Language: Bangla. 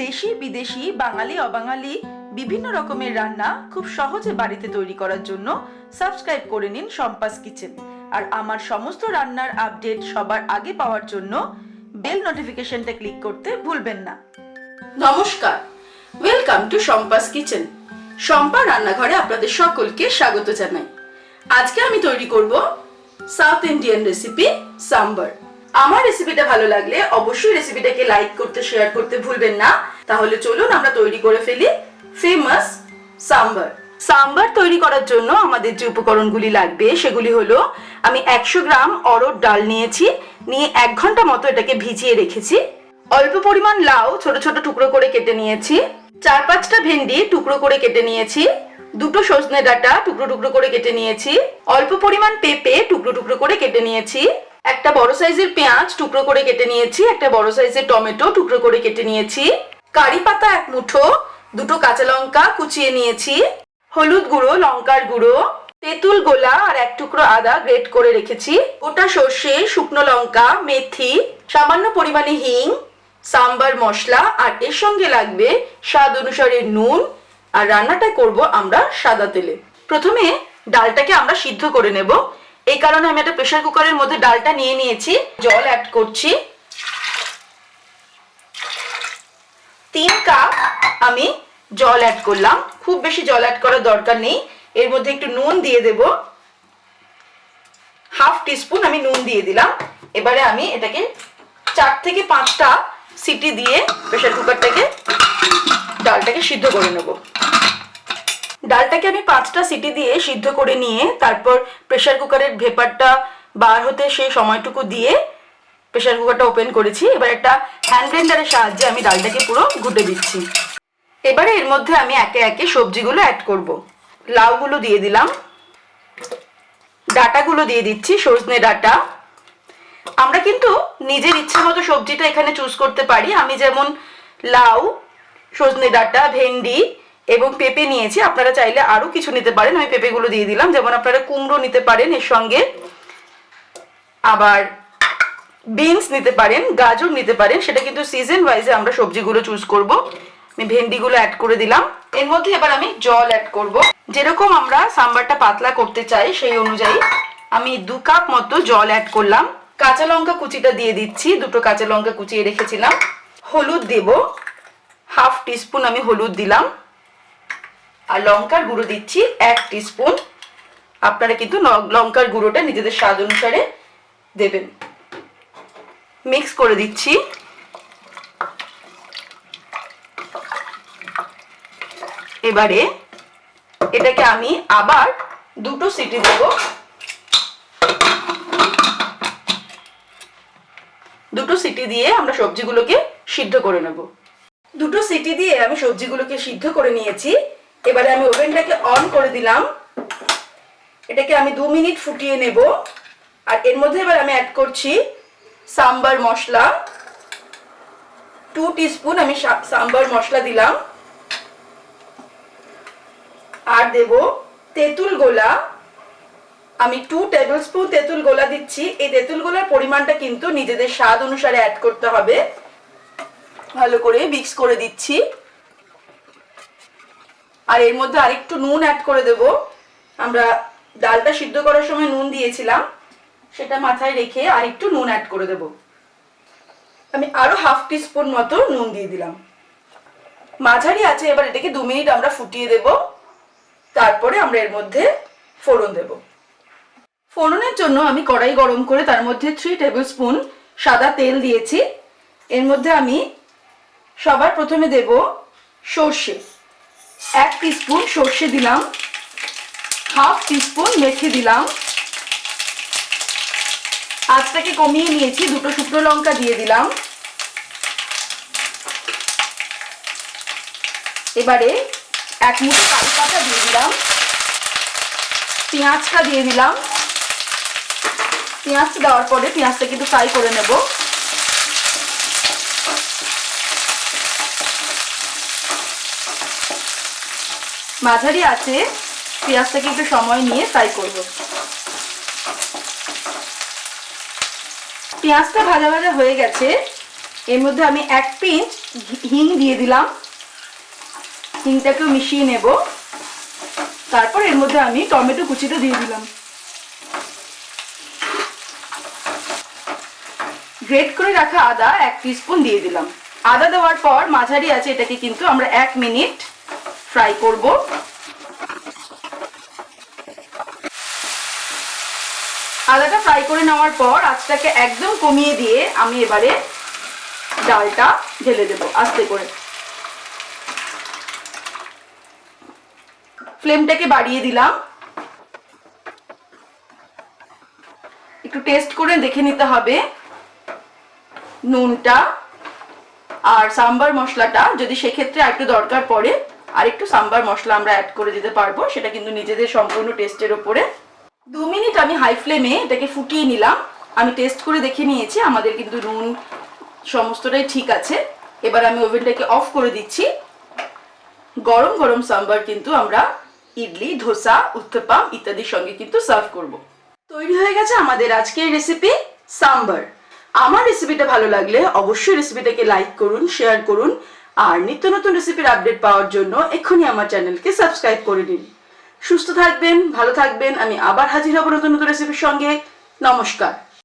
দেশি বিদেশি বাঙালি অবাঙালি বিভিন্ন রকমের রান্না খুব সহজে বাড়িতে তৈরি করার জন্য সাবস্ক্রাইব করে নিন শম্পাস কিচেন। আর আমার সমস্ত রান্নার আপডেট সবার আগে পাওয়ার জন্য বেল নোটিফিকেশনটা ক্লিক করতে ভুলবেন না। নমস্কার, welcome to Shampa's kitchen. Shampa রান্নাঘরে আপনাদের সকলকে স্বাগত জানাই। আজকে আমি তৈরি করব সাউথ ইন্ডিয়ান রেসিপি সাম্বার। আমার রেসিপিটা ভালো লাগলে অবশ্যই রেসিপিটাকে লাইক করতে, শেয়ার করতে ভুলবেন না। তাহলে চলুন আমরা তৈরি করে ফেলি ফেমাস সাম্বার। সাম্বার তৈরি করার জন্য আমাদের যে উপকরণগুলি লাগবে সেগুলি হলো, আমি 100 গ্রাম অড়হর ডাল নিয়েছি, নিয়ে 1 ঘন্টা মতো এটাকে ভিজিয়ে রেখেছি। অল্প পরিমাণ লাউ ছোট ছোট টুকরো করে কেটে নিয়েছি। 4-5টা ভেন্ডি টুকরো করে কেটে নিয়েছি। 2টো সজনে ডাঁটা টুকরো টুকরো করে কেটে নিয়েছি। অল্প পরিমাণ পেঁপে টুকরো টুকরো করে কেটে নিয়েছি। একটা বড় সাইজের পেঁয়াজ টুকরো করে কেটে নিয়েছি। একটা বড় সাইজের টমেটো টুকরো করে কেটে নিয়েছি। কারি পাতা 1 মুঠো, 2টো কাঁচা লঙ্কা কুচিয়ে নিয়েছি। হলুদ গুঁড়ো, লঙ্কার গুঁড়ো, তেঁতুল গোলা আর 1 টুকরো আদা গ্রেট করে রেখেছি। গোটা সর্ষে, শুকনো লঙ্কা, মেথি, সামান্য পরিমাণে হিং, সাম্বার মশলা, আর এর সঙ্গে লাগবে স্বাদ অনুসারে নুন। আর রান্নাটা করব আমরা সাদা তেলে। প্রথমে ডালটাকে আমরা সিদ্ধ করে নেব। এই কারণে আমি একটা প্রেসার কুকারের মধ্যে ডালটা নিয়ে নিয়েছি। জল অ্যাড করছি। 3 কাপ আমি জল অ্যাড করলাম। খুব বেশি জল অ্যাড করার দরকার নেই। এর মধ্যে একটু নুন দিয়ে দেব। 1/2 টিস্পুন আমি নুন দিয়ে দিলাম। এবারে আমি এটাকে 4 থেকে 5টা সিটি দিয়ে প্রেসার কুকারটাকে ডালটাকে সিদ্ধ করে নেব। ডালটাকে আমি 5টা সিটি দিয়ে সিদ্ধ করে নিয়ে তারপর প্রেসার কুকারের ভেপারটা বার হতে সেই সময়টুকু দিয়ে প্রেসার কুকারটা ওপেন করেছি। এবার একটা হ্যান্ড ব্লেন্ডারের সাহায্যে আমি ডালটাকে পুরো ঘুটে দিচ্ছি। এবারে এর মধ্যে আমি একে একে সবজিগুলো অ্যাড করব। লাউগুলো দিয়ে দিলাম, ডাঁটাগুলো দিয়ে দিচ্ছি, সজনে ডাঁটা। আমরা কিন্তু নিজের ইচ্ছে মতো সবজিটা এখানে চুজ করতে পারি। আমি যেমন লাউ, সজনে ডাঁটা, ভেন্ডি এবং পেঁপে নিয়েছি। আপনারা চাইলে আরো কিছু নিতে পারেন। আমি পেঁপেগুলো দিয়ে দিলাম। যেমন আপনারা কুমড়ো নিতে পারেন এর সঙ্গে, আবার বিনস নিতে পারেন, গাজর নিতে পারেন। সেটা কিন্তু সিজন ওয়াইজে আমরা সবজিগুলো চুজ করব। আমি ভেন্ডিগুলো অ্যাড করে দিলাম। এর মধ্যে এবার আমি জল অ্যাড করব। যেরকম আমরা সাম্বারটা পাতলা করতে চাই সেই অনুযায়ী আমি 2 কাপ মতো জল অ্যাড করলাম। কাঁচা লঙ্কা কুচিটা দিয়ে দিচ্ছি। 2টো কাঁচা লঙ্কা কুচিয়ে রেখেছিলাম। হলুদ দেব, 1/2 টিস্পুন আমি হলুদ দিলাম। আর লঙ্কার গুঁড়ো দিচ্ছি 1 টিস্পুন। আপনারা কিন্তু লঙ্কার গুঁড়োটা নিজেদের স্বাদ অনুসারে দেবেন। মিক্স করে দিচ্ছি। এবারে এটাকে আমি আবার 2টো সিটি দেব। 2টো সিটি দিয়ে আমরা সবজিগুলোকে সিদ্ধ করে নেব। 2টো সিটি দিয়ে আমি সবজিগুলোকে সিদ্ধ করে নিয়েছি। এবারে আমি ওভেনটাকে অন করে দিলাম। এটাকে আমি 2 মিনিট ফুটিয়ে নেব। আর এর মধ্যে এবার আমি অ্যাড করছি সাম্বার মশলা। 2 টিস্পুন আমি সাম্বার মশলা দিলাম। আর দেব তেঁতুল গোলা। আমি 2 টেবিলস্পুন তেঁতুল গোলা দিচ্ছি। এই তেঁতুল গোলার পরিমাণটা কিন্তু নিজেদের স্বাদ অনুসারে অ্যাড করতে হবে। ভালো করে মিক্স করে দিচ্ছি। আর এর মধ্যে আরেকটু নুন অ্যাড করে দেব। আমরা ডালটা সিদ্ধ করার সময় নুন দিয়েছিলাম, সেটা মাথায় রেখে আরেকটু নুন অ্যাড করে দেব। আমি আরো 1/2 টিস্পুন মতো নুন দিয়ে দিলাম। মাঝারি আছে। এবার এটাকে 2 মিনিট আমরা ফুটিয়ে দেব। তারপরে আমরা এর মধ্যে ফোড়ন দেব। ফোড়নের জন্য আমি কড়াই গরম করে তার মধ্যে 3 টেবিলস্পুন সাদা তেল দিয়েছি। এর মধ্যে আমি সবার প্রথমে দেব সর্ষে। 1 টিস্পুন সর্ষে দিলাম। 1/2 টিস্পুন মেথি দিলাম। আঁচটাকে কমিয়ে নিয়েছি। 2টো শুকনো লঙ্কা দিয়ে দিলাম। এবারে 1 মুঠো কারি পাতা দিয়ে দিলাম। পেঁয়াজটা দিয়ে দিলাম। পেঁয়াজটা দেওয়ার পরে পেঁয়াজটা কিন্তু ফ্রাই করে নেব। মাঝারি আছে পেঁয়াজটাকে একটু সময় নিয়ে ফ্রাই করব। পেঁয়াজটা ভাজা ভাজা হয়ে গেছে। এর মধ্যে আমি 1 পিঞ্চ হিং দিয়ে দিলাম, হিংটাকেও মিশিয়ে নেব। তারপর এর মধ্যে আমি টমেটো কুচিটা দিয়ে দিলাম, গ্রেট করে রাখা আদা 1 টিস্পুন দিয়ে দিলাম। আদা দেওয়ার পর মাঝারি আছে এটাকে কিন্তু আমরা 1 মিনিট ফ্রাই করব। আদাটা ফ্রাই করে নেওয়ার পর আঁচটাকে একদম কমিয়ে দিয়ে আমি এবারে ডালটা ঢেলে দেব আস্তে করে। ফ্লেমটাকে বাড়িয়ে দিলাম। একটু টেস্ট করে দেখে নিতে হবে নুনটা আর সাম্বার মশলাটা, যদি সেক্ষেত্রে একটু দরকার পড়ে আর একটু সাম্বার মশলা আমরা অ্যাড করে দিতে পারবো, সেটা কিন্তু নিজেদের সম্পূর্ণ টেস্টের উপরে। 2 মিনিট আমি হাই ফ্লেমে এটাকে ফুটিয়ে নিলাম। আমি টেস্ট করে দেখে নিয়েছি আমাদের কিন্তু নুন সমস্তটাই ঠিক আছে। এবার আমি ওভেনটাকে অফ করে দিচ্ছি। গরম গরম সাম্বার কিন্তু আমরা ইডলি, ধোসা, উত্তপম ইত্যাদির সঙ্গে কিন্তু সার্ভ করব। তৈরি হয়ে গেছে আমাদের আজকের রেসিপি সাম্বার। আমার রেসিপিটা ভালো লাগলে অবশ্যই রেসিপিটাকে লাইক করুন, শেয়ার করুন, আর নিত্য নতুন রেসিপির আপডেট পাওয়ার জন্য এক্ষুনি আমার চ্যানেলকে সাবস্ক্রাইব করে নিন। সুস্থ থাকবেন, ভালো থাকবেন। আমি আবার হাজির হব নতুন নতুন রেসিপির সঙ্গে। নমস্কার।